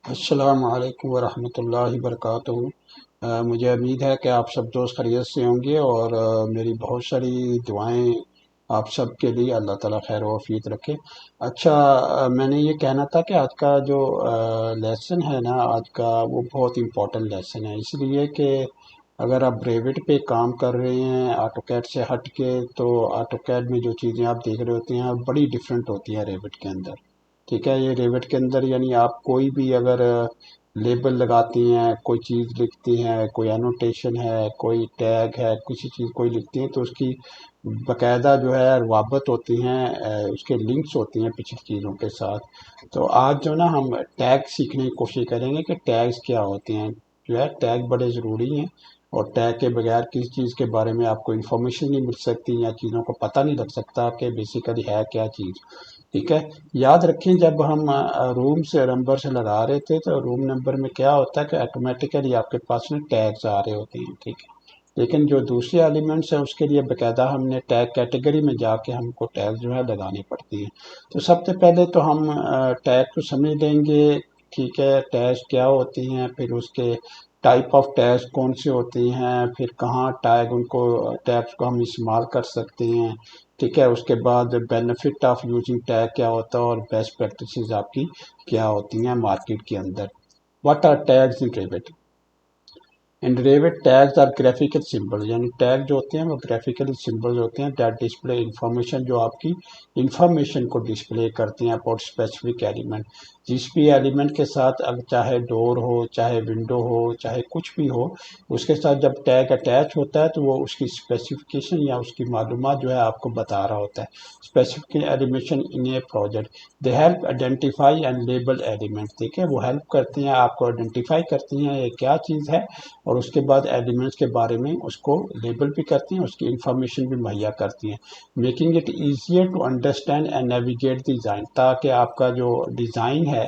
अस्सलाम वालेकुम वरहमतुल्लाहि वबरकातुहू। मुझे उम्मीद है कि आप सब दोस्त खैरियत से होंगे और मेरी बहुत सारी दुआएं आप सब के लिए अल्लाह ताला खैर व आफियत रखे। अच्छा, मैंने ये कहना था कि आज का जो लेसन है ना, आज का वो बहुत इम्पोर्टेंट लेसन है, इसलिए कि अगर आप रेविट पे काम कर रहे हैं ऑटोकैड से हट के, तो ऑटोकैड में जो चीज़ें आप देख रहे होते हैं बड़ी डिफरेंट होती हैं रेविट के अंदर। ठीक है, ये रेविट के अंदर यानी आप कोई भी अगर लेबल लगाती हैं, कोई चीज़ लिखती हैं, कोई एनोटेशन है, कोई टैग है, किसी चीज़ कोई लिखती हैं, तो उसकी बकायदा जो है रवाबत होती हैं, उसके लिंक्स होती हैं पिछली चीज़ों के साथ। तो आज जो ना हम टैग सीखने की कोशिश करेंगे कि टैग्स क्या होते हैं। जो है टैग बड़े ज़रूरी हैं और टैग के बगैर किसी चीज़ के बारे में आपको इन्फॉर्मेशन नहीं मिल सकती या चीज़ों को पता नहीं लग सकता कि बेसिकली है क्या चीज़। ठीक है, याद रखें जब हम रूम से नंबर से लगा रहे थे तो रूम नंबर में क्या होता है कि ऑटोमेटिकली आपके पास में टैग्स आ रहे होते हैं। ठीक है, लेकिन जो दूसरे एलिमेंट्स हैं उसके लिए बकायदा हमने टैग कैटेगरी में जाके हमको टैग जो है लगानी पड़ती है। तो सबसे पहले तो हम टैग को समझ लेंगे। ठीक है, टैग्स क्या होती हैं, फिर उसके टाइप ऑफ टैग्स कौन से होती हैं, फिर कहाँ टैग उनको टैग्स को हम इस्तेमाल कर सकते हैं। ठीक है, उसके बाद बेनिफिट ऑफ यूजिंग टैग क्या होता है और बेस्ट प्रैक्टिसेस आपकी क्या होती हैं मार्केट के अंदर। What are tags in Revit? In Revit tags are graphical symbol, यानी टैग जो होते हैं वो ग्राफिकल सिंबल्स होते हैं दैट डिस्प्ले इंफॉर्मेशन, जो आपकी इंफॉर्मेशन को डिस्प्ले करते हैं अबाउट स्पेसिफिक एलिमेंट। जिस भी एलिमेंट के साथ, अब चाहे डोर हो, चाहे विंडो हो, चाहे कुछ भी हो, उसके साथ जब टैग अटैच होता है तो वो उसकी स्पेसिफिकेशन या उसकी मालूमात जो है आपको बता रहा होता है। Specific elimination in a project, they help identify and label element. ठीक है, वो हेल्प करती हैं, आपको आइडेंटिफाई करती हैं ये क्या चीज़ है, और उसके बाद एलिमेंट्स के बारे में उसको लेबल भी करती हैं, उसकी इंफॉर्मेशन भी मुहैया करती हैं। Making it easier to understand and navigate design, ताकि आपका जो डिज़ाइन है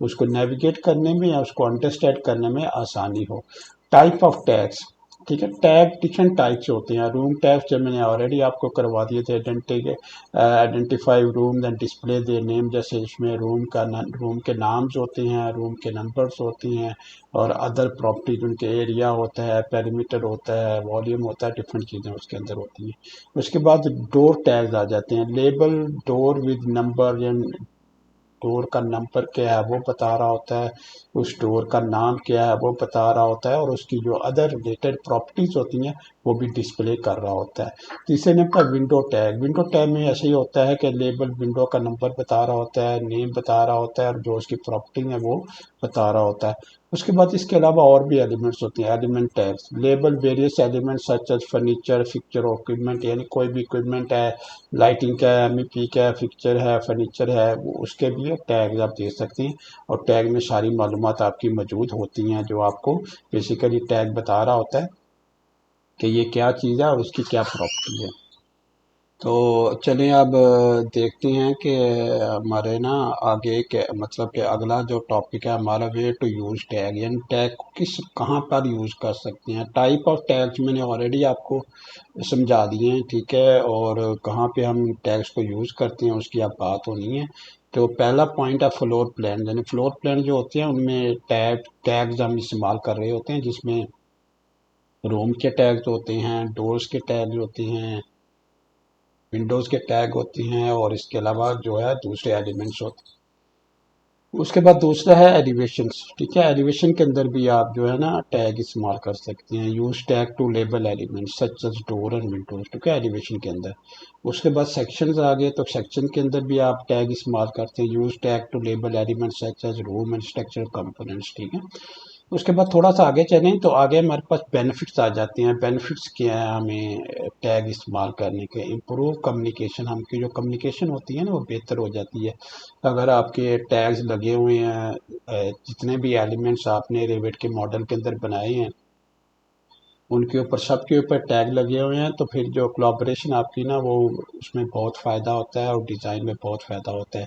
उसको नेविगेट करने में या उसको अंडरस्टैंड करने में आसानी हो। टाइप ऑफ टैग्स, ठीक है, टैग डिफरेंट टाइप्स होते हैं। रूम टैग्स जो मैंने ऑलरेडी आपको करवा दिए थे, identify room and display they name, जैसे इसमें रूम के नाम्स होते हैं, रूम के नंबर्स होती हैं, और अदर प्रॉपर्टीज उनके एरिया होता है, पेरीमीटर होता है, वॉल्यूम होता है, डिफरेंट चीज़ें उसके अंदर होती हैं। उसके बाद डोर टैग्स आ जाते हैं। लेबल डोर विद नंबर, या डोर का नंबर क्या है वो बता रहा होता है, उस डोर का नाम क्या है वो बता रहा होता है, और उसकी जो अदर रिलेटेड प्रॉपर्टीज होती हैं वो भी डिस्प्ले कर रहा होता है। तीसरे नंबर पर विंडो टैग। विंडो टैग में ऐसे ही होता है कि लेबल विंडो का नंबर बता रहा होता है, नेम बता रहा होता है, और जो उसकी प्रॉपर्टी है वो बता रहा होता है। उसके बाद इसके अलावा और भी एलिमेंट्स होते हैं, element tags. Label various elements such as furniture, fixture और इक्विपमेंट, यानी कोई भी इक्विपमेंट है, लाइटिंग का है, एमईपी का है, फिक्चर है, फर्नीचर है, वो उसके भी टैग आप दे सकते हैं। और टैग में सारी मालूमात आपकी मौजूद होती हैं, जो आपको बेसिकली टैग बता रहा होता है कि ये क्या चीज़ है और उसकी क्या प्रॉपर्टी है। तो चलें अब देखते हैं कि हमारे ना आगे के मतलब कि अगला जो टॉपिक है हमारा, वे टू यूज़ टैग, यानी टैग को किस कहाँ पर यूज़ कर सकते हैं। टाइप ऑफ टैग्स मैंने ऑलरेडी आपको समझा दिए हैं। ठीक है, और कहाँ पे हम टैग्स को यूज़ करते हैं उसकी अब बात होनी है। तो पहला पॉइंट है फ्लोर प्लान, यानी फ्लोर प्लान जो होते हैं उनमें टैग्स हम इस्तेमाल कर रहे होते हैं, जिसमें रूम के टैग्स होते हैं, डोर्स के टैग्स होते हैं, विंडोज़ के टैग होती हैं, और इसके अलावा जो है दूसरे एलिमेंट्स होते हैं। उसके बाद दूसरा है एलिवेशंस। ठीक है, एलिवेशन के अंदर भी आप जो है ना टैग इस्तेमाल कर सकते हैं। Use tag to label elements such as door and windows. ठीक है, एलिवेशन के अंदर। उसके बाद सेक्शंस आ गए, तो सेक्शन के अंदर भी आप टैग इस्तेमाल करते हैं। Use tag to label elements such as room and structural components. ठीक है, उसके बाद थोड़ा सा आगे चलें तो आगे हमारे पास बेनिफिट्स आ जाती हैं। बेनिफिट्स क्या है हमें टैग इस्तेमाल करने के? इम्प्रूव कम्युनिकेशन, हमकी जो कम्युनिकेशन होती है ना वो बेहतर हो जाती है। अगर आपके टैग्स लगे हुए हैं, जितने भी एलिमेंट्स आपने रेविट के मॉडल के अंदर बनाए हैं उनके ऊपर, सबके ऊपर टैग लगे हुए हैं, तो फिर जो कोलैबोरेशन आपकी ना वो उसमें बहुत फ़ायदा होता है और डिज़ाइन में बहुत फ़ायदा होता है।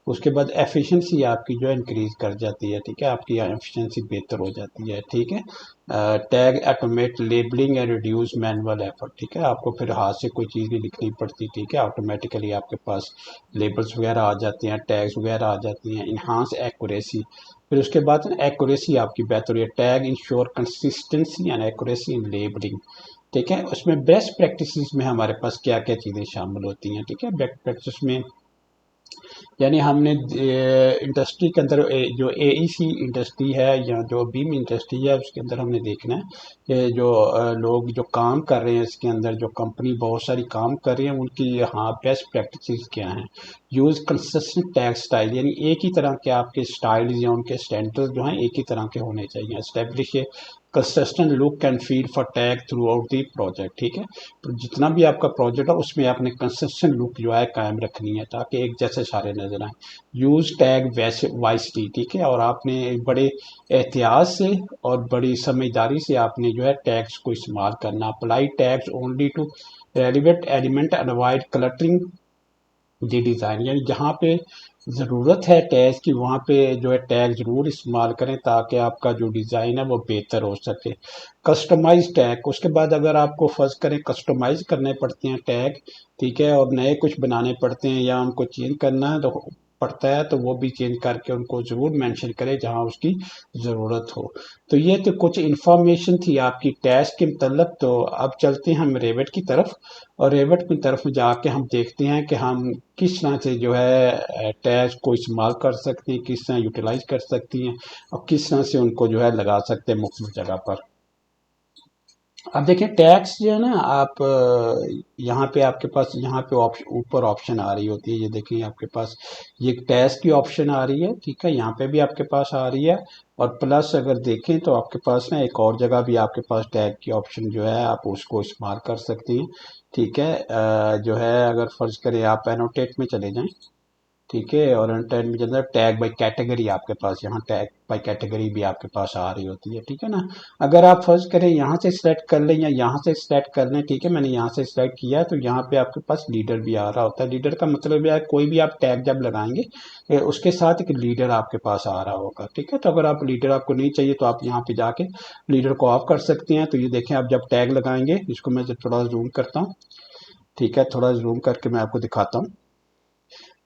उसके बाद एफिशिएंसी आपकी जो है इंक्रीज़ कर जाती है। ठीक है, आपकी एफिशिएंसी बेहतर हो जाती है। ठीक है, tag automate labelling and reduce manual effort, ठीक है, आपको फिर हाथ से कोई चीज़ नहीं लिखनी पड़ती, ठीक है, ऑटोमेटिकली आपके पास लेबल्स वगैरह आ जाते हैं, टैग्स वगैरह आ जाती हैं। इन्हांस एक्यूरेसी, फिर उसके बाद एक्यूरेसी आपकी बेहतर है। Tag ensure consistency and accuracy in labelling, ठीक है। उसमें बेस्ट प्रैक्टिसेस में हमारे पास क्या क्या चीज़ें शामिल होती हैं, ठीक है। बेस्ट प्रैक्टिस में यानी हमने इंडस्ट्री के अंदर जो एईसी इंडस्ट्री है या जो बीम इंडस्ट्री है उसके अंदर हमने देखना है कि जो लोग जो काम कर रहे हैं इसके अंदर जो कंपनी बहुत सारी काम कर रही है उनकी हाँ बेस्ट प्रैक्टिसेस क्या हैं। यूज़ कंसिस्टेंट टैग स्टाइल, यानी एक ही तरह के आपके स्टाइल या उनके स्टैंडर्ड जो हैं एक ही तरह के होने चाहिए। Establish consistent look and feel for tag through out the project, ठीक है। तो जितना भी आपका प्रोजेक्ट है उसमें आपने कंसिस्टेंट लुक जो है कायम रखनी है ताकि एक जैसे सारे नजर आए। यूज टैग वैसे वाइसली, ठीक है, और आपने बड़े एहतियात से और बड़ी समझदारी से आपने जो है टैग्स को इस्तेमाल करना। Apply tags only to relevant element and avoid cluttering the design, यानी जहाँ पे ज़रूरत है टैग की वहाँ पे जो है टैग ज़रूर इस्तेमाल करें ताकि आपका जो डिज़ाइन है वो बेहतर हो सके। कस्टमाइज टैग, उसके बाद अगर आपको फर्ज करें कस्टमाइज करने पड़ते हैं टैग, ठीक है, और नए कुछ बनाने पड़ते हैं या उनको चेंज करना है तो पड़ता है तो वो भी चेंज करके उनको ज़रूर मेंशन करें जहाँ उसकी ज़रूरत हो। तो ये तो कुछ इन्फॉर्मेशन थी आपकी टैग के मतलब। तो अब चलते हैं हम रेवट की तरफ, और रेवट की तरफ जाके हम देखते हैं कि हम किस तरह से जो है टैग को इस्तेमाल कर सकते हैं, किस तरह यूटिलाइज कर सकती हैं और किस तरह से उनको जो है लगा सकते हैं मुख्तलिफ जगह पर। अब देखिए टैक्स जो है ना आप यहाँ पे आपके पास यहाँ पे ऑप्शन ऊपर ऑप्शन आ रही होती है, ये देखिए आपके पास ये टैक्स की ऑप्शन आ रही है, ठीक है, यहाँ पे भी आपके पास आ रही है। और प्लस अगर देखें तो आपके पास ना एक और जगह भी आपके पास टैग की ऑप्शन जो है आप उसको इस्तेमाल कर सकती हैं, ठीक है। जो है अगर फर्ज करें आप एनोटेट में चले जाएं, ठीक है, और इंटेंट में जैसे टैग बाई कैटेगरी आपके पास यहाँ टैग बाई कैटेगरी भी आपके पास आ रही होती है, ठीक है ना। अगर आप फर्ज करें यहाँ से सिलेक्ट कर लें या यहाँ से सिलेक्ट कर लें, ठीक है, मैंने यहाँ से सिलेक्ट किया है तो यहाँ पे आपके पास लीडर भी आ रहा होता है। लीडर का मतलब है कोई भी आप टैग जब लगाएंगे उसके साथ एक लीडर आपके पास आ रहा होगा, ठीक है। तो अगर आप लीडर आपको नहीं चाहिए तो आप यहाँ पे जाके लीडर को ऑफ कर सकते हैं। तो ये देखें आप जब टैग लगाएंगे, इसको मैं जब थोड़ा जूम करता हूँ, ठीक है, थोड़ा जूम करके मैं आपको दिखाता हूँ,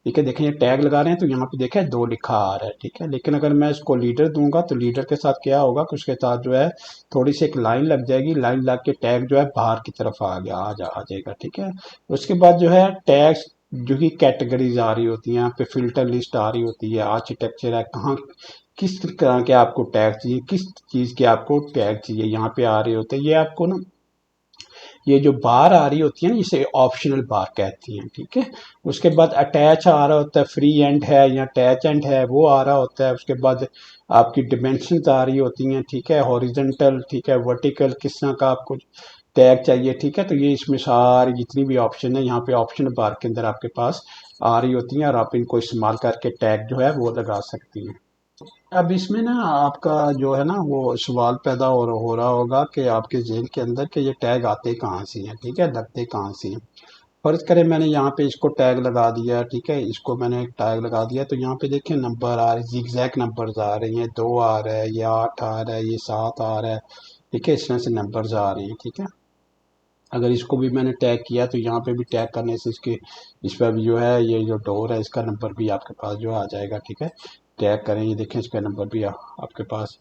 ठीक है। देखें ये टैग लगा रहे हैं तो यहाँ पे देखें 2 लिखा आ रहा है, ठीक है। लेकिन अगर मैं इसको लीडर दूंगा तो लीडर के साथ क्या होगा कि उसके साथ जो है थोड़ी सी एक लाइन लग जाएगी, लाइन लग के टैग जो है बाहर की तरफ आ जाएगा, ठीक है। उसके बाद जो है टैग्स जो कि कैटेगरीज आ रही होती हैं, यहाँ पे फिल्टर लिस्ट आ रही होती है, आर्किटेक्चर है, कहाँ किस तरह के आपको टैग चाहिए, किस चीज़ के आपको टैग चाहिए, यहाँ पे आ रहे होते हैं। ये आपको ना ये जो बार आ रही होती है ना इसे ऑप्शनल बार कहती हैं, ठीक है। उसके बाद अटैच आ रहा होता है, फ्री एंड है या अटैच एंड है वो आ रहा होता है। उसके बाद आपकी डिमेंशंस आ रही होती हैं, ठीक है, हॉरिजेंटल, ठीक है, वर्टिकल, किस तरह का आपको टैग चाहिए, ठीक है। तो ये इसमें सारी जितनी भी ऑप्शन है यहाँ पे ऑप्शन बार के अंदर आपके पास आ रही होती हैं और आप इनको इस्तेमाल करके टैग जो है वो लगा सकती हैं। अब इसमें ना आपका जो है ना वो सवाल पैदा हो रहा होगा कि आपके जेल के अंदर के ये टैग आते कहाँ से हैं, ठीक है, लगते कहाँ से हैं। फर्ज करें मैंने यहाँ पे इसको टैग लगा दिया, ठीक है, इसको मैंने एक टैग लगा दिया तो यहाँ पे देखिए नंबर आ रहे, जिगजैग नंबर्स आ रही हैं, 2 आ रहा है, ये 8 आ रहा है, ये 7 आ रहा है, ठीक है, इस तरह से नंबर्स आ रहे हैं, ठीक है। अगर इसको भी मैंने टैग किया तो यहाँ पे भी टैग करने से इसके इस पर भी जो है ये जो डोर है इसका नंबर भी आपके पास जो आ जाएगा, ठीक है। टैग करें, ये देखें इसका नंबर भी आपके पास,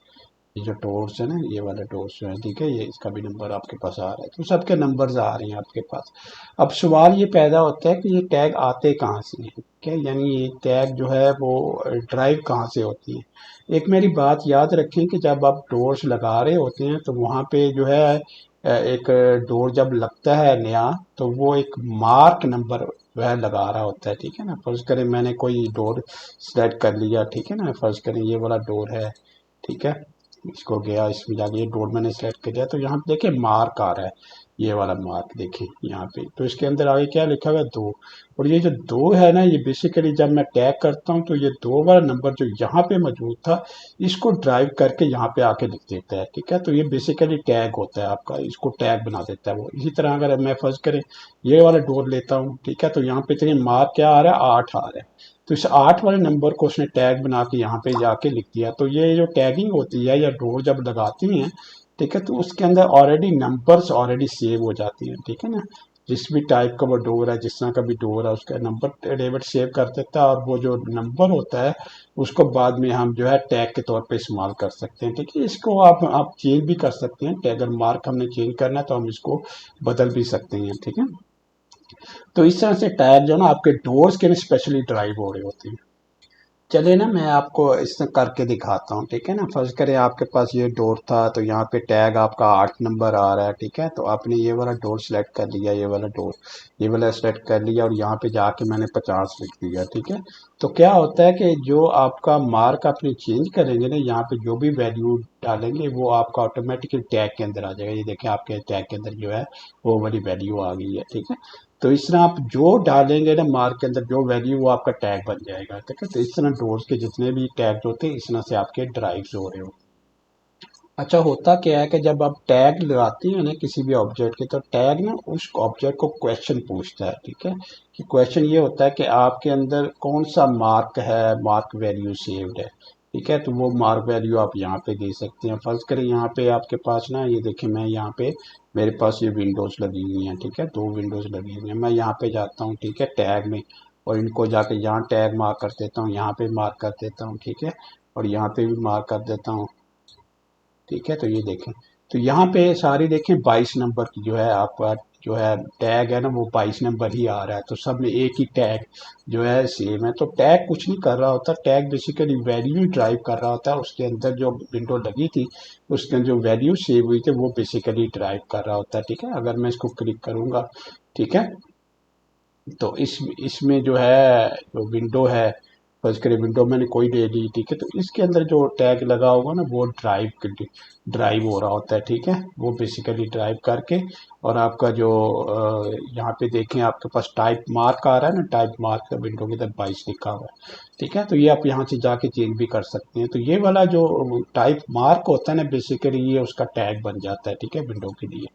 ये जो डोर्स है ना ये वाले डोर्स जो है, ठीक है, ये इसका भी नंबर आपके पास आ रहा है, तो सबके नंबर्स आ रहे हैं आपके पास। अब सवाल ये पैदा होता है कि ये टैग आते कहाँ से हैं, ठीक है, यानी ये टैग जो है वो ड्राइव कहाँ से होती है। एक मेरी बात याद रखें कि जब आप डोर्स लगा रहे होते हैं तो वहाँ पे जो है एक डोर जब लगता है नया तो वो एक मार्क नंबर वह लगा रहा होता है, ठीक है ना। फर्ज करें मैंने कोई डोर सेलेक्ट कर लिया, ठीक है ना, फर्ज करें ये वाला डोर है, ठीक है, इसको गया इसमें जाके ये डोर मैंने सेलेक्ट कर लिया तो यहाँ पे देखिए मार्क आ रहा है, ये वाला मार्क देखिए यहाँ पे, तो इसके अंदर आगे क्या लिखा हुआ है 2। और ये जो 2 है ना ये बेसिकली जब मैं टैग करता हूँ तो ये 2 वाला नंबर जो यहाँ पे मौजूद था इसको ड्राइव करके यहाँ पे आके लिख देता है, ठीक है। तो ये बेसिकली टैग होता है आपका, इसको टैग बना देता है वो। इसी तरह अगर मैं फर्ज करें ये वाला डोर लेता हूँ, ठीक है, तो यहाँ पे चलिए मार्क क्या आ रहा है 8 आ रहा है, तो इस 8 वाले नंबर को उसने टैग बना के यहाँ पे जाके लिख दिया। तो ये जो टैगिंग होती है या डोर जब लगाती हैं ठीक है। तो उसके अंदर ऑलरेडी नंबर्स ऑलरेडी सेव हो जाती हैं, ठीक है ना। जिस भी टाइप का वो डोर है, जिस तरह का भी डोर है, उसका नंबर डेविड सेव कर देता है, और वो जो नंबर होता है उसको बाद में हम जो है टैग के तौर पे इस्तेमाल कर सकते हैं, ठीक है। इसको आप चेंज भी कर सकते हैं, टैग अगर मार्क हमने चेंज करना है तो हम इसको बदल भी सकते हैं, ठीक है। तो इस तरह से टैग जो है ना आपके डोर्स के लिए स्पेशली ड्राइव हो रहे होते हैं। चलिए ना मैं आपको इससे करके दिखाता हूँ, ठीक है ना। फर्ज करें आपके पास ये डोर था, तो यहाँ पे टैग आपका 8 नंबर आ रहा है, ठीक है। तो आपने ये वाला डोर सेलेक्ट कर लिया, ये वाला डोर, ये वाला सेलेक्ट कर लिया, और यहाँ पे जाके मैंने 50 लिख दिया, ठीक है। तो क्या होता है कि जो आपका मार्क आपने चेंज करेंगे ना, यहाँ पे जो भी वैल्यू डालेंगे वो आपका ऑटोमेटिकली टैग के अंदर आ जाएगा। ये देखें आपके टैग के अंदर जो है वो वाली वैल्यू आ गई है, ठीक है। तो इस तरह आप जो डालेंगे ना मार्क के अंदर जो वैल्यू, वो आपका टैग बन जाएगा, ठीक है। तो इस तरह डोर्स के जितने भी टैग होते हैं इस तरह से आपके ड्राइव्स हो रहे हो। अच्छा, होता क्या है कि जब आप टैग लगाते हैं ना किसी भी ऑब्जेक्ट के, तो टैग ना उस ऑब्जेक्ट को क्वेश्चन पूछता है, ठीक है। कि क्वेश्चन ये होता है कि आपके अंदर कौन सा मार्क है, मार्क वैल्यू सेव्ड है, ठीक है। तो वो मार्क वैल्यू आप यहाँ पे दे सकते हैं। फर्ज करें यहाँ पे आपके पास ना, ये देखिए मैं यहाँ पे, मेरे पास ये विंडोज लगी हुई हैं, ठीक है, 2 विंडोज लगी हुई हैं। मैं यहाँ पे जाता हूँ, ठीक है, टैग में, और इनको जाके यहाँ टैग मार्क कर देता हूँ, यहाँ पे मार्क कर देता हूँ, ठीक है, और यहाँ पे भी मार्क कर देता हूँ, ठीक है। तो ये देखें, तो यहाँ पे सारी देखें 22 नंबर की जो है आपका जो है टैग है ना, वो 22 नंबर ही आ रहा है। तो सब में एक ही टैग जो है सेम है। तो टैग कुछ नहीं कर रहा होता, टैग बेसिकली वैल्यू ड्राइव कर रहा होता है। उसके अंदर जो विंडो लगी थी उसके अंदर जो वैल्यू सेव हुई थी वो बेसिकली ड्राइव कर रहा होता है, ठीक है। अगर मैं इसको क्लिक करूंगा, ठीक है, तो इसमें जो है जो विंडो है, फर्ज करें विंडो मैंने कोई ले ली, ठीक है। तो इसके अंदर जो टैग लगा होगा ना वो ड्राइव हो रहा होता है, ठीक है। वो बेसिकली ड्राइव करके, और आपका जो यहाँ पे देखें आपके पास टाइप मार्क आ रहा है ना, टाइप मार्क विंडो के अंदर 22 लिखा हुआ है, ठीक है। तो ये आप यहाँ से जाके चेंज भी कर सकते हैं। तो ये वाला जो टाइप मार्क होता है ना, बेसिकली ये उसका टैग बन जाता है, ठीक है, विंडो के लिए,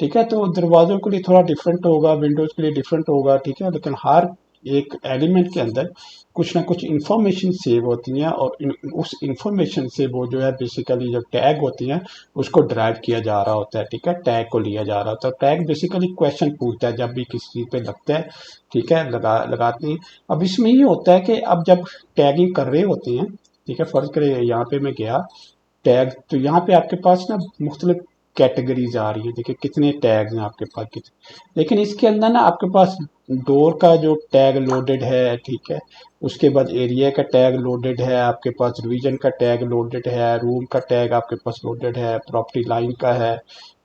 ठीक है। तो दरवाजों के लिए थोड़ा डिफरेंट होगा, विंडोज के लिए डिफरेंट होगा, ठीक है। लेकिन हर एक एलिमेंट के अंदर कुछ ना कुछ इंफॉर्मेशन सेव होती हैं, और उस इंफॉर्मेशन से वो जो है बेसिकली जो टैग होती हैं उसको ड्राइव किया जा रहा होता है, ठीक है। टैग को लिया जा रहा होता है। टैग बेसिकली क्वेश्चन पूछता है जब भी किसी चीज़ पे लगता है, ठीक है, लगाते हैं। अब इसमें ये होता है कि अब जब टैगिंग कर रहे होते हैं, ठीक है, फर्ज करें यहाँ पे मैं गया टैग, तो यहाँ पे आपके पास ना मुख्तलिफ कैटेगरीज आ रही है, देखिए कितने टैग्स हैं आपके पास, कितने। लेकिन इसके अंदर ना आपके पास डोर का जो टैग लोडेड है, ठीक है, उसके बाद एरिया का टैग लोडेड है, आपके पास रिवीजन का टैग लोडेड है, रूम का टैग आपके पास लोडेड है, प्रॉपर्टी लाइन का है,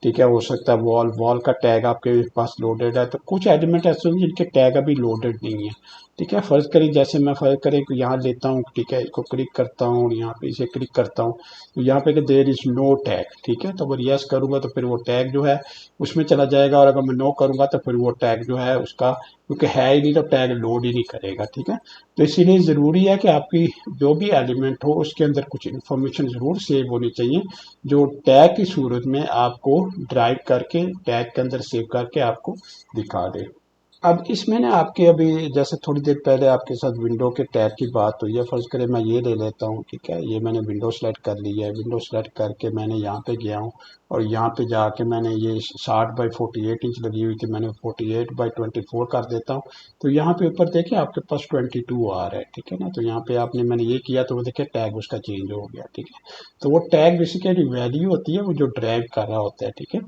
ठीक है, हो सकता है वॉल वॉल का टैग आपके पास लोडेड है। तो कुछ एलिमेंट ऐसे हैं जिनके टैग अभी लोडेड नहीं है, ठीक है। फर्ज करें जैसे मैं फर्ज करें कि यहाँ लेता हूँ, ठीक है, इसको क्लिक करता हूँ और यहाँ पे इसे क्लिक करता हूँ, तो यहाँ पे देर इज नो टैग, ठीक है। तो अगर यस करूंगा तो फिर वो टैग जो है उसमें चला जाएगा, और अगर मैं नो करूंगा तो फिर वो टैग जो है उसका, क्योंकि है ही नहीं तो टैग लोड ही नहीं करेगा, ठीक है। तो इसीलिए ज़रूरी है कि आपकी जो भी एलिमेंट हो उसके अंदर कुछ इन्फॉर्मेशन ज़रूर सेव होनी चाहिए, जो टैग की सूरत में आपको ड्राइव करके टैग के अंदर सेव करके आपको दिखा दे। अब इसमें ना आपके अभी जैसे थोड़ी देर पहले आपके साथ विंडो के टैग की बात हुई है, फर्ज करें मैं ये ले लेता हूँ, ठीक है, ये मैंने विंडो सेलेक्ट कर ली है। विंडो सेलेक्ट करके मैंने यहाँ पे गया हूँ, और यहाँ पे जाके मैंने ये 60 बाई 48 इंच लगी हुई थी, मैंने 48 बाई 24 कर देता हूँ। तो यहाँ पे ऊपर देखिए आपके पास 22 आ रहा है, ठीक है ना। तो यहाँ पे आपने मैंने ये किया तो वो देखिए टैग उसका चेंज हो गया, ठीक है। तो वो टैग बेसिकली वैल्यू होती है वो जो ड्राइव कर रहा होता है, ठीक है।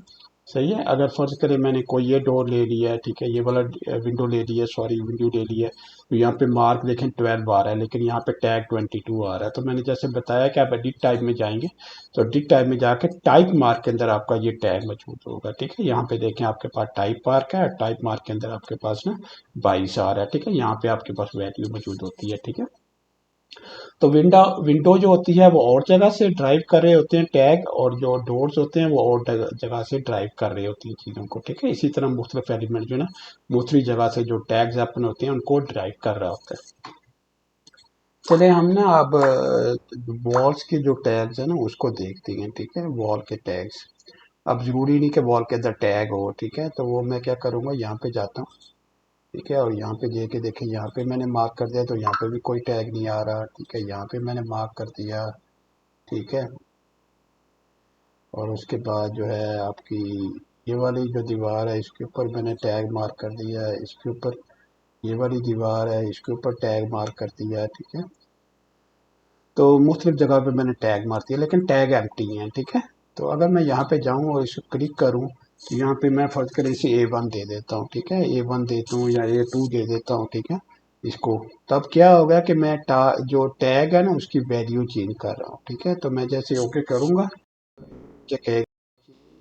सही है। अगर फर्ज करें मैंने कोई ये डोर ले लिया है, ठीक है, ये वाला विंडो ले लिया है, सॉरी विंडो ले ली है, तो यहाँ पे मार्क देखें 12 आ रहा है, लेकिन यहाँ पे टैग 22 आ रहा है। तो मैंने जैसे बताया कि आप एडिट टाइप में जाएंगे, तो एडिट टाइप में जाके टाइप मार्क के अंदर आपका ये टैग मौजूद होगा, ठीक है। यहाँ पे देखें आपके पास टाइप मार्क है, टाइप मार्क के अंदर आपके पास ना 22 आ रहा है, ठीक है। यहाँ पे आपके पास वैल्यू मौजूद होती है, ठीक है। तो विंडो जो होती है वो और जगह से ड्राइव कर रहे होते हैं टैग, और जो डोर्स होते हैं वो और जगह से ड्राइव कर रहे होती हैं चीज़ों को, ठीक है। इसी तरह मुख्तलिफ एलिमेंट जो है ना दूसरी जगह से जो टैग्स अपने होते हैं उनको ड्राइव कर रहा होता है। चले हम ना अब वॉल्स के जो टैग्स हैं ना उसको देखते हैं, ठीक है, वॉल के टैग्स। अब जरूरी नहीं कि वॉल के अंदर टैग हो, ठीक है। तो वो मैं क्या करूँगा, यहाँ पे जाता हूँ, ठीक है, और यहाँ पे जाके देखें, यहाँ पे मैंने मार्क कर दिया तो यहाँ पे भी कोई टैग नहीं आ रहा, ठीक है। यहाँ पे मैंने मार्क कर दिया, ठीक है, और उसके बाद जो है आपकी ये वाली जो दीवार है इसके ऊपर मैंने टैग मार्क कर दिया है, इसके ऊपर ये वाली दीवार है इसके ऊपर टैग मार्क कर दिया है, ठीक है। तो मुख्तलिफ जगह पे मैंने टैग मार दिया लेकिन टैग एम्प्टी है, ठीक है। तो अगर मैं यहाँ पे जाऊँ और इसको क्लिक करूँ तो यहाँ पे मैं फर्ज कर इसे A1 दे देता हूँ, ठीक है, A1 देता हूँ या A2 दे देता हूँ, ठीक है। इसको तब क्या होगा कि मैं जो टैग है ना उसकी वैल्यू चेंज कर रहा हूँ, ठीक है। तो मैं जैसे ओके करूँगा क्या कहेगा,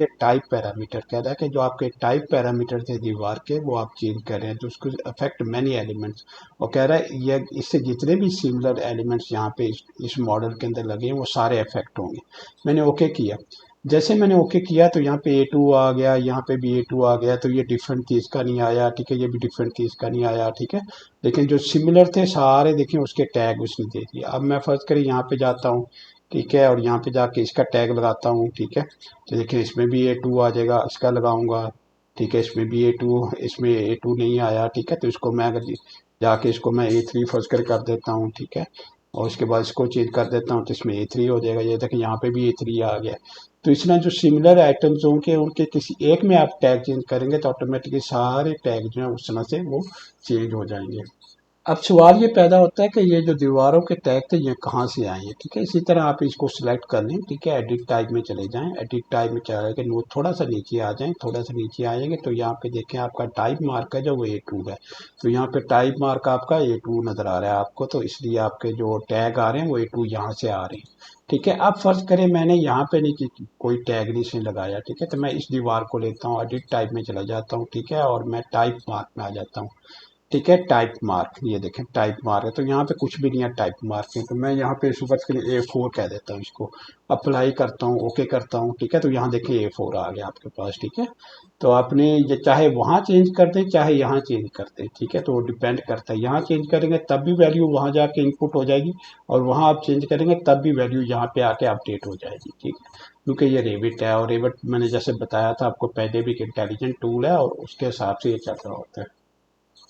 ये टाइप पैरामीटर कह रहा है कि जो आपके टाइप पैरामीटर थे दीवार के वो आप चेंज कर रहे हैं तो उसको अफेक्ट मैनी एलिमेंट्स, और कह रहा है ये इससे जितने भी सिमिलर एलिमेंट्स यहाँ पे इस मॉडल के अंदर लगे हैं वो सारे अफेक्ट होंगे। मैंने ओके किया, जैसे मैंने ओके किया तो यहाँ पे A2 आ गया, यहाँ पे भी A2 आ गया, तो ये डिफरेंट थी इसका नहीं आया, ठीक है, ये भी डिफरेंट थी इसका नहीं आया, ठीक है। लेकिन जो सिमिलर थे सारे देखिए उसके टैग उसने दे दिए। अब मैं फर्ज करी यहाँ पे जाता हूँ, ठीक है, और यहाँ पे जाके इसका टैग लगाता हूँ, ठीक है। तो देखिए इसमें भी A2 आ जाएगा, इसका लगाऊंगा, ठीक है, इसमें भी A2, इसमें A2 नहीं आया, ठीक है। तो इसको मैं अगर जाके इसको मैं A3 फर्ज कर देता हूँ, ठीक है, और उसके बाद इसको चेंज कर देता हूँ तो इसमें A3 हो जाएगा। ये देखिए यहाँ पे भी A3 आ गया। तो इस तरह जो सिमिलर आइटम्स होंगे उनके किसी एक में आप टैग चेंज करेंगे तो ऑटोमेटिकली सारे टैग जो है उस तरह से वो चेंज हो जाएंगे। अब सवाल ये पैदा होता है कि ये जो दीवारों के टैग थे ये कहाँ से आए हैं, ठीक है। इसी तरह आप इसको सिलेक्ट कर लें, ठीक है, एडिट टाइप में चले जाएं, एडिट टाइप में चले के थोड़ा सा नीचे आ जाएं, थोड़ा सा नीचे आएंगे तो यहाँ पे देखें आपका टाइप मार्क है जो वो A2 है। तो यहाँ पे टाइप मार्क आपका A2 नजर आ रहा है आपको, तो इसलिए आपके जो टैग आ रहे हैं वो A2 यहाँ से आ रहे हैं, ठीक है। अब फर्ज करें मैंने यहाँ पे नहीं की कोई टैग नहीं से लगाया, ठीक है, तो मैं इस दीवार को लेता हूँ, एडिट टाइप में चला जाता हूँ, ठीक है, और मैं टाइप मार्क में आ जाता हूँ, ठीक है। टाइप मार्क, ये देखें टाइप मार्क है, तो यहाँ पे कुछ भी नहीं है, टाइप मार्क है, तो मैं यहाँ पे सुपर के लिए A4 कह देता हूँ इसको, अप्लाई करता हूँ, ओके करता हूँ, ठीक है। तो यहाँ देखिए A4 आ गया आपके पास, ठीक है। तो आपने ये चाहे वहाँ चेंज कर दें चाहे यहाँ चेंज कर दें, ठीक है, तो वो डिपेंड करता है। यहाँ चेंज करेंगे तब भी वैल्यू वहाँ जाके इनपुट हो जाएगी, और वहाँ आप चेंज करेंगे तब भी वैल्यू यहाँ पे आके अपडेट हो जाएगी, ठीक है। क्योंकि ये रेविट है, और रेविट मैंने जैसे बताया था आपको पहले भी, एक इंटेलिजेंट टूल है और उसके हिसाब से ये चल रहा होता है।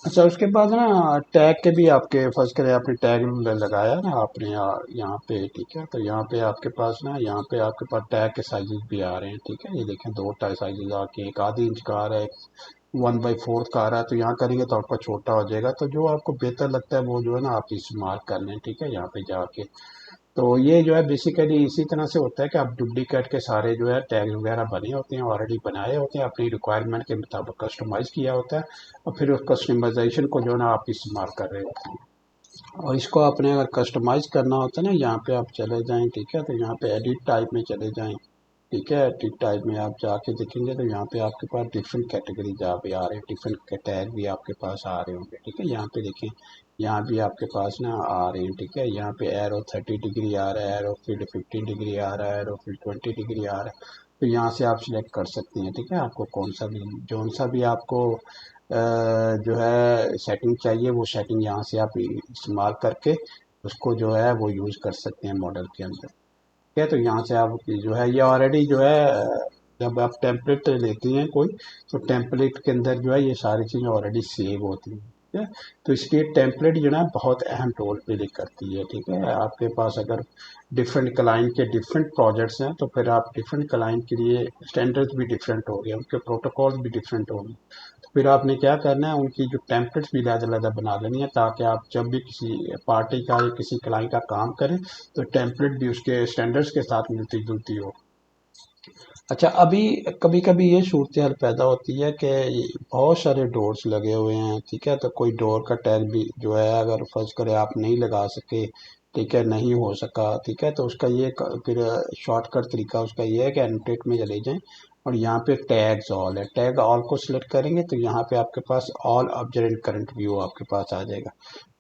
अच्छा, उसके बाद ना टैग के भी आपके फर्ज करें आपने टैग लगाया ना आपने यहाँ पे, ठीक है, तो यहाँ पे आपके पास ना यहाँ पे आपके पास टैग के साइजेस भी आ रहे हैं, ठीक है। ये देखें दो टाइप साइजेस आके, एक आधी इंच का आ रहा है, एक 1/4 का आ रहा है। तो यहाँ करेंगे तो आपका छोटा हो जाएगा, तो जो आपको बेहतर लगता है वो जो है ना आप इस्तेमाल कर लें, ठीक है, यहाँ पे जाके। तो ये जो है बेसिकली इसी तरह से होता है कि आप डुप्लीकेट के सारे जो है टैग वगैरह बने होते हैं, ऑलरेडी बनाए होते हैं, अपनी रिक्वायरमेंट के मुताबिक कस्टमाइज किया होता है, और फिर उस कस्टमाइजेशन को जो है ना आप इस्तेमाल कर रहे होते हैं। और इसको आपने अगर कस्टमाइज करना होता है ना, यहाँ पे आप चले जाएं, ठीक है, तो यहाँ पे एडिट टाइप में चले जाएं, ठीक है। एडिट टाइप में आप जाके देखेंगे तो यहाँ पे आपके पास डिफरेंट कैटेगरी जहाँ पे आ रहे हैं, डिफरेंट टैग भी आपके पास आ रहे होंगे, ठीक है। यहाँ पे देखें, यहाँ भी आपके पास ना आ रहे हैं, ठीक है। यहाँ पे एरो 30 डिग्री आ रहा है, एरो फील्ड 15 डिग्री आ रहा है, एरो फील्ड 20 डिग्री आ रहा है। तो यहाँ से आप सिलेक्ट कर सकते हैं, ठीक है, आपको कौन सा भी जौन सा भी आपको जो है सेटिंग चाहिए वो सेटिंग यहाँ से आप इस्तेमाल करके उसको जो है वो यूज़ कर सकते हैं मॉडल के अंदर, ठीक है। तो यहाँ से आप जो है ये ऑलरेडी जो है जब आप टेम्पलेट लेती हैं कोई, तो टेम्पलेट के अंदर जो है ये सारी चीज़ें ऑलरेडी सेव होती हैं, ठीक है। तो इसलिए टेम्पलेट जो है ना बहुत अहम रोल प्ले करती है, ठीक है। आपके पास अगर डिफरेंट क्लाइंट के डिफरेंट प्रोजेक्ट्स हैं तो फिर आप डिफरेंट क्लाइंट के लिए स्टैंडर्ड्स भी डिफरेंट हो गए, उनके प्रोटोकॉल्स भी डिफरेंट हो गए। तो फिर आपने क्या करना है, उनकी जो टेम्पलेट्स भी अलग-अलग बना लेनी है, ताकि आप जब भी किसी पार्टी का या किसी क्लाइंट का काम करें तो टेम्पलेट भी उसके स्टैंडर्ड्स के साथ मिलती जुलती हो। अच्छा, अभी कभी कभी ये सूरत हाल पैदा होती है कि बहुत सारे डोर्स लगे हुए हैं, ठीक है, तो कोई डोर का टैग भी जो है अगर फर्ज करें आप नहीं लगा सके, ठीक है, नहीं हो सका, ठीक है, तो उसका ये फिर शॉर्टकट तरीका उसका ये है कि एनोटेट में चले जाएं, और यहाँ पे टैग्स ऑल है, टैग ऑल को सिलेक्ट करेंगे तो यहाँ पे आपके पास all object in current view आपके पास आ जाएगा,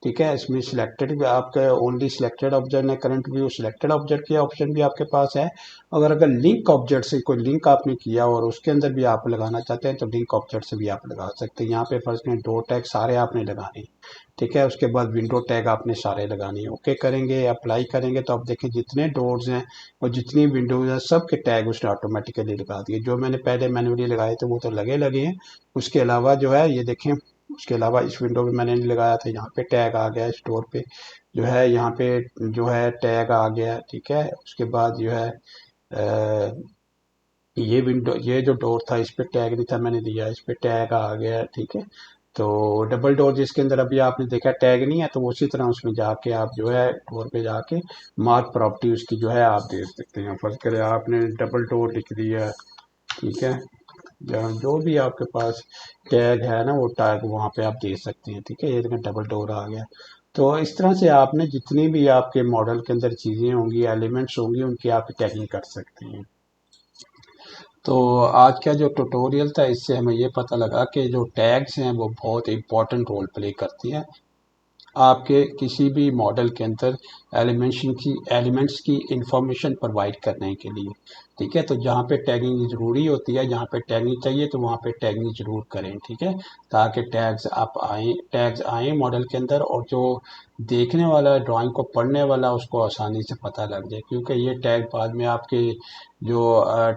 ठीक है। इसमें सिलेक्टेड भी आपका ओनली सिलेक्टेड ऑब्जेक्ट है, करंट व्यू सिलेक्टेड ऑब्जेक्ट की ऑप्शन भी आपके पास है। अगर अगर लिंक ऑब्जेक्ट से कोई लिंक आपने किया और उसके अंदर भी आप लगाना चाहते हैं तो लिंक ऑब्जेक्ट से भी आप लगा सकते हैं। यहाँ पे फर्स्ट में डोर टैग सारे आपने लगाने हैं, ठीक है। उसके बाद विंडो टैग आपने सारे लगाने हैं, ओके करेंगे, अप्लाई करेंगे तो आप देखें जितने डोर्स हैं और जितनी विंडोज हैं सब के टैग उसने ऑटोमेटिकली लगा दिए। जो मैंने पहले मैन्युअली लगाए थे वो तो लगे लगे हैं, उसके अलावा जो है ये देखें, उसके अलावा इस विंडो में मैंने नहीं लगाया था, यहाँ पे टैग आ गया, स्टोर पे जो है यहाँ पे जो है टैग आ गया, ठीक है। उसके बाद जो है ये विंडो, ये जो डोर था इस पे टैग नहीं था, मैंने दिया, इस पे टैग आ गया, ठीक है। तो डबल डोर जिसके अंदर अभी आपने देखा टैग नहीं है, तो उसी तरह उसमें जाके आप जो है डोर पे जाके मार्क प्रॉपर्टी उसकी जो है आप दे सकते हैं। फर्ज करें आपने डबल डोर लिख दिया, ठीक है, या जो भी आपके पास टैग है ना वो टैग वहाँ पे आप दे सकते हैं, ठीक है। ये देखिए डबल डोर आ गया। तो इस तरह से आपने जितनी भी आपके मॉडल के अंदर चीज़ें होंगी, एलिमेंट्स होंगी, उनकी आप टैगिंग कर सकते हैं। तो आज का जो ट्यूटोरियल था इससे हमें ये पता लगा कि जो टैग्स हैं वो बहुत इंपॉर्टेंट रोल प्ले करती हैं आपके किसी भी मॉडल के अंदर एलिमेंट्स की इंफॉर्मेशन प्रोवाइड करने के लिए, ठीक है। तो जहाँ पे टैगिंग ज़रूरी होती है, जहाँ पे टैगिंग चाहिए तो वहाँ पे टैगिंग ज़रूर करें, ठीक है, ताकि टैग्स आए मॉडल के अंदर, और जो देखने वाला है ड्राइंग को पढ़ने वाला उसको आसानी से पता लग जाए, क्योंकि ये टैग बाद में आपके जो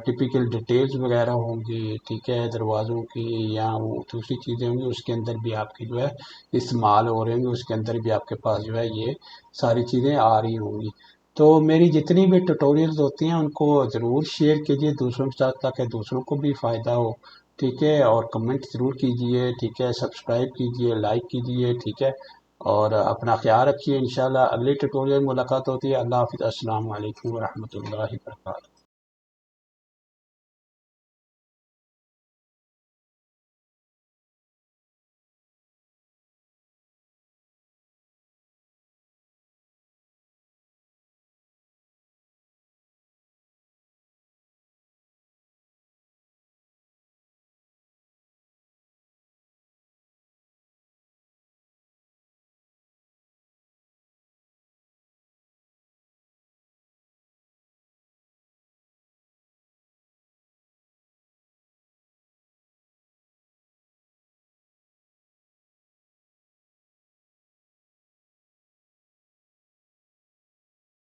टिपिकल डिटेल्स वगैरह होंगी, ठीक है, दरवाज़ों की या वो दूसरी चीज़ें होंगी उसके अंदर भी आपकी जो है इस्तेमाल हो रहे होंगे, उसके अंदर भी आपके पास जो है ये सारी चीज़ें आ रही होंगी। तो मेरी जितनी भी ट्यूटोरियल्स होती हैं उनको ज़रूर शेयर कीजिए दूसरों के साथ, ताकि दूसरों को भी फ़ायदा हो, ठीक है। और कमेंट ज़रूर कीजिए, ठीक है, सब्सक्राइब कीजिए, लाइक कीजिए, ठीक है। और अपना ख्याल रखिए, इंशाल्लाह अगली ट्यूटोरियल में मुलाकात होती है। अल्लाह हाफ़िज़, अस्सलाम वालेकुम व रहमतुल्लाहि व बरकातहू।